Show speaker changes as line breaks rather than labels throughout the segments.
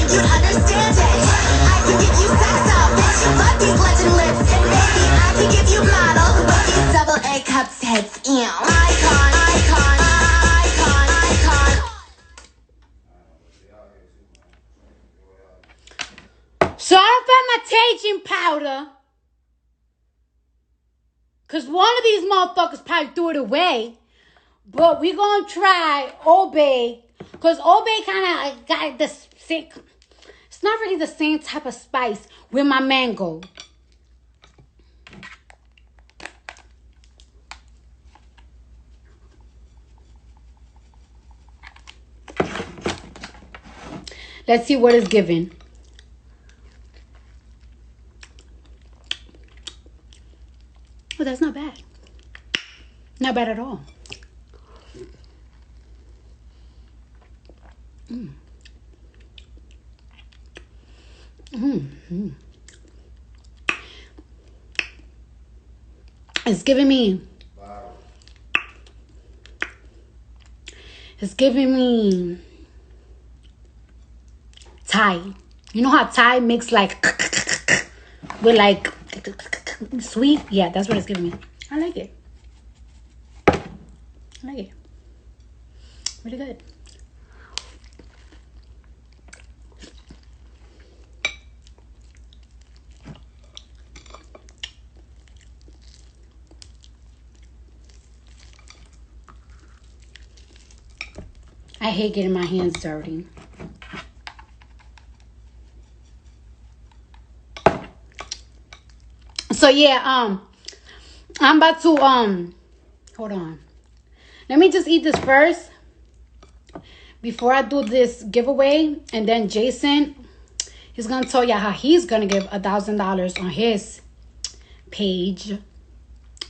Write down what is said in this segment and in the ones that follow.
then you'd understand it. I can give you sex up, bitch, you love these legend lips. And maybe I can give you model with these double A cup tits. Ew. Icon, icon, icon, icon.
So I found my teaching powder. Because one of these motherfuckers probably threw it away. But we're going to try Obey. Because Obey kind of got the same. It's not really the same type of spice with my mango. Let's see what it's giving. Oh, that's not bad. Not bad at all. It's giving me Thai. You know how Thai makes like with like sweet? Yeah, that's what it's giving me. I like it. Really good. I hate getting my hands dirty. So yeah, I'm about to hold on. Let me just eat this first before I do this giveaway, and then Jason, he's gonna tell you how he's gonna give $1,000 on his page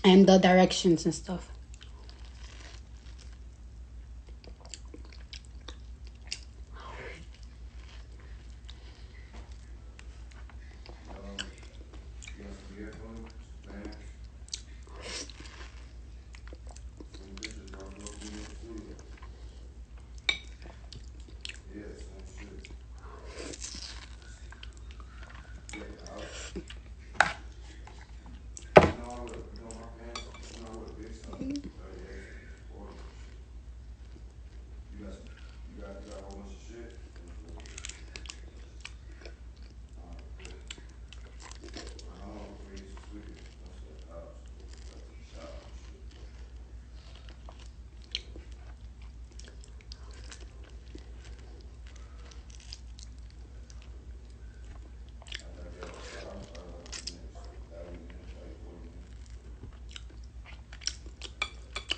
and the directions and stuff.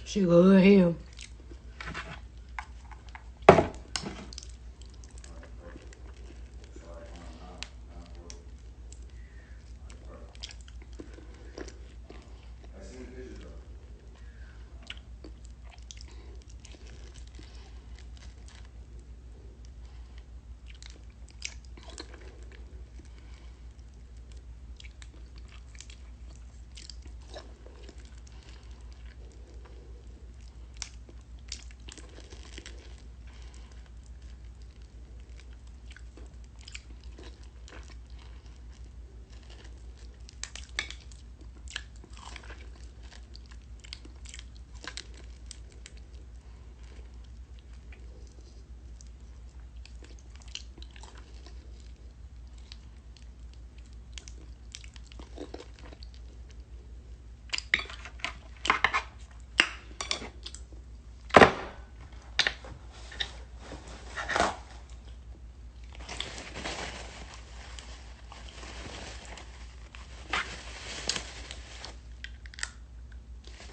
She good here.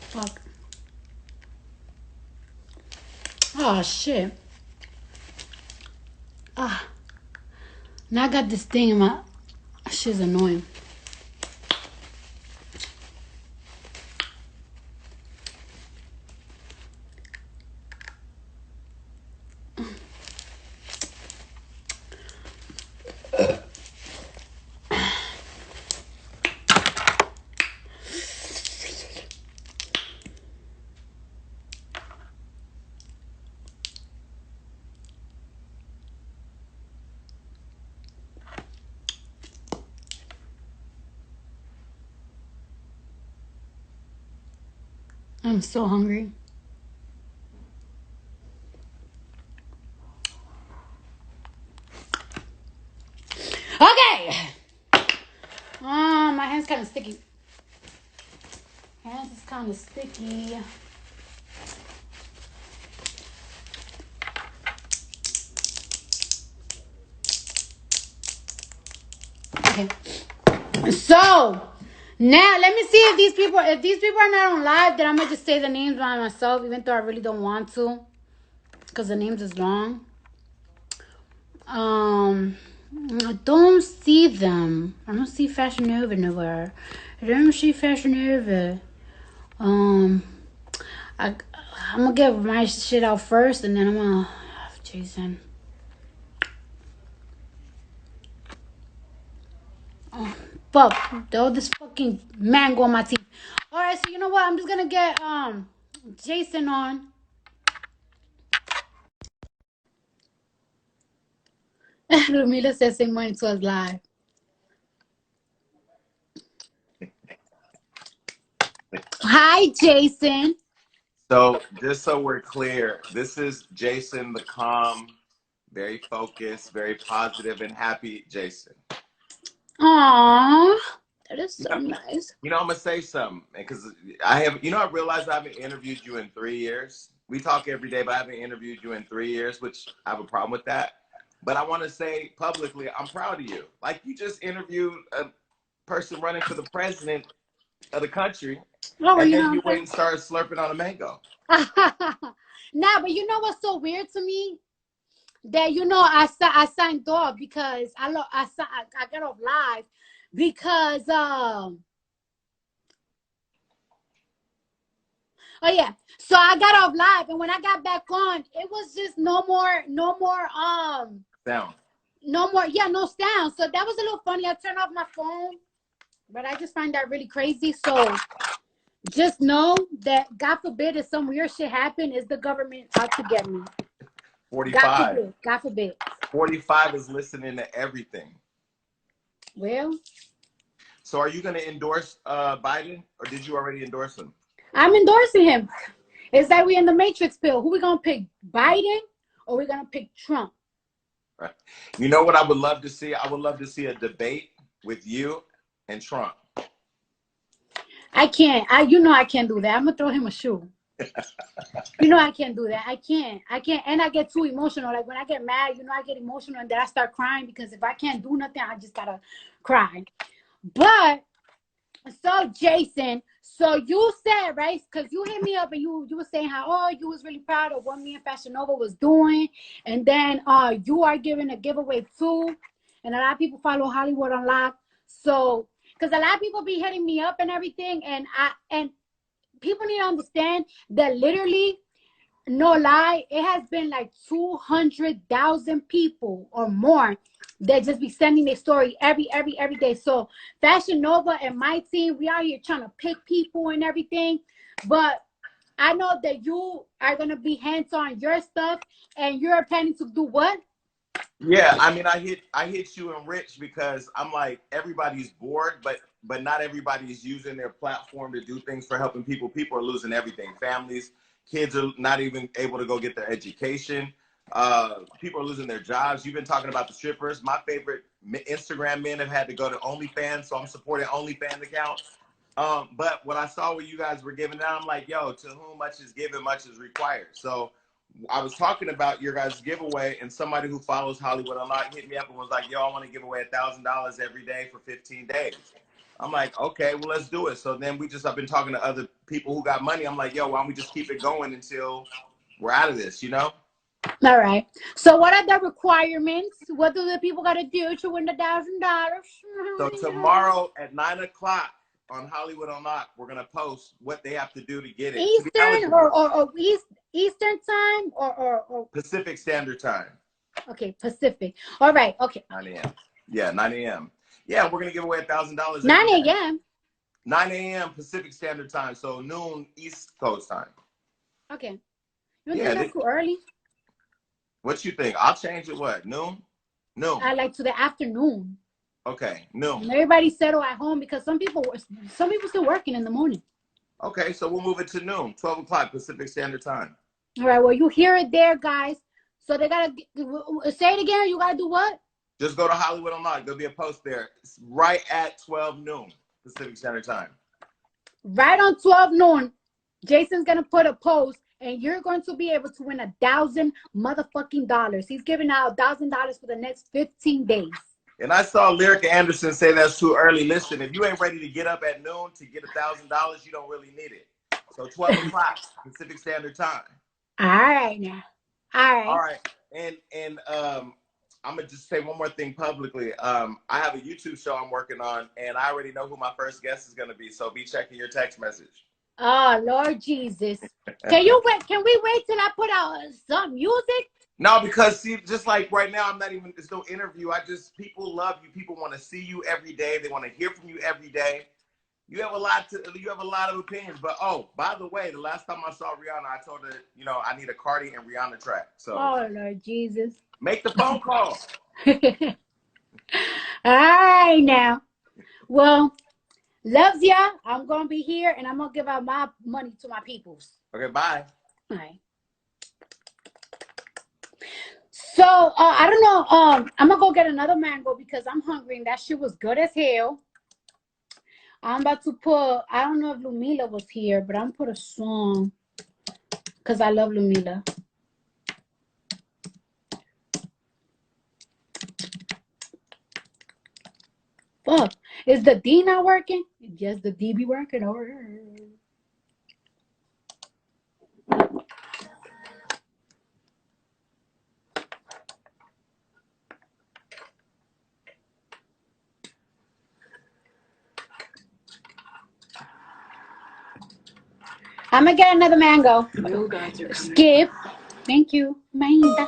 Fuck. Oh shit. Now I got this thing in my shit's annoying. I'm so hungry. Okay. My hand's kind of sticky. Hands is kind of sticky. Okay. So now let me see if these people are not on live, then I'm gonna just say the names by myself, even though I really don't want to, because the names is long. I don't see them. I don't see Fashion Nova nowhere. I don't see Fashion Nova. I'm gonna get my shit out first, and then I'm gonna Jason. Oh, fuck! All this fucking mango on my teeth. All right, so you know what? I'm just gonna get Jason on. Lumila says same when it was live. Hi, Jason.
So just so we're clear, this is Jason, the calm, very focused, very positive, and happy Jason.
Aww, that is so nice.
You know, I'm gonna say something because I realized I haven't interviewed you in 3 years. We talk every day, but I haven't interviewed you in 3 years, which I have a problem with that. But I want to say publicly, I'm proud of you. Like, you just interviewed a person running for the president of the country, and then you went and started slurping on a mango.
Nah, but you know what's so weird to me? That I signed off because I got off live because oh yeah, so I got off live, and when I got back on, it was just no more
Sound.
No sound. So that was a little funny. I turned off my phone, but I just find that really crazy. So just know that, God forbid, if some weird shit happen, is the government out to get me.
45.
God forbid.
45 is listening to everything.
Well,
so are you going to endorse Biden, or did you already endorse him?
I'm endorsing him. It's like we in the Matrix pill. Who we going to pick, Biden, or we going to pick Trump?
Right. You know what I would love to see? I would love to see a debate with you and Trump.
I can't. I can't do that. I'm going to throw him a shoe. I can't do that. I can't. And I get too emotional. Like, when I get mad, I get emotional, and then I start crying, because if I can't do nothing, I just gotta cry. But so Jason, so you said, right, because you hit me up and you were saying how you was really proud of what me and Fashion Nova was doing, and then you are giving a giveaway too, and a lot of people follow Hollywood Unlocked. So because a lot of people be hitting me up and everything, and people need to understand that literally, no lie, it has been like 200,000 people or more that just be sending their story every day. So Fashion Nova and my team, we out here trying to pick people and everything. But I know that you are going to be hands-on your stuff, and you're planning to do what?
Yeah, I mean, I hit you and Rich because I'm like, everybody's bored, but not everybody is using their platform to do things for helping people. People are losing everything. Families, kids are not even able to go get their education. People are losing their jobs. You've been talking about the strippers. My favorite Instagram men have had to go to OnlyFans, so I'm supporting OnlyFans accounts. But what I saw what you guys were giving out, I'm like, yo, to whom much is given, much is required. So I was talking about your guys' giveaway, and somebody who follows Hollywood Unlocked hit me up and was like, yo, I want to give away $1,000 every day for 15 days. I'm like, okay, well, let's do it. So then I've been talking to other people who got money. I'm like, yo, why don't we just keep it going until we're out of this, All
right. So what are the requirements? What do the people got to do to win the $1,000?
So tomorrow at 9 o'clock on Hollywood Unlocked, we're going to post what they have to do to get it.
Eastern or Eastern time or
Pacific Standard Time.
Okay, Pacific. All right. Okay.
9 a.m. Yeah, 9 a.m. Yeah, we're going to give away $1,000.
9 a.m.
9 a.m. Pacific Standard Time, so noon East Coast time.
Okay. You think that's too early?
What you think? I'll change it. What? Noon? Noon.
I like to the afternoon.
Okay, noon.
And everybody settle at home, because some people still working in the morning.
Okay, so we'll move it to noon, 12 o'clock Pacific Standard Time.
All right, well, you hear it there, guys. So they got to say it again. You got to do what?
Just go to Hollywood Online. There'll be a post there. It's right at 12 noon Pacific Standard Time.
Right on 12 noon, Jason's going to put a post, and you're going to be able to win $1,000 motherfucking dollars. He's giving out $1,000 for the next 15 days.
And I saw Lyrica Anderson say that's too early. Listen, if you ain't ready to get up at noon to get $1,000, you don't really need it. So 12 o'clock Pacific Standard Time.
All right now.
All right. And I'm gonna just say one more thing publicly. I have a YouTube show I'm working on, and I already know who my first guest is gonna be. So be checking your text message.
Oh Lord Jesus! Can you wait? Can we wait till I put out some music?
No, because see, just like right now, it's no interview. People love you. People want to see you every day. They want to hear from you every day. You have a lot of opinions. But oh, by the way, the last time I saw Rihanna, I told her, I need a Cardi and Rihanna track. So
oh Lord Jesus.
Make the phone call.
All right now. Well, loves ya. I'm gonna be here and I'm gonna give out my money to my peoples.
Okay, bye.
All right. So I don't know. I'm gonna go get another mango because I'm hungry and that shit was good as hell. I'm about to put, I don't know if Lumila was here, but I'm gonna put a song because I love Lumila. Fuck. Is the D not working? Yes, the D be working. I'm gonna get another mango. Skip. Thank you. Mango.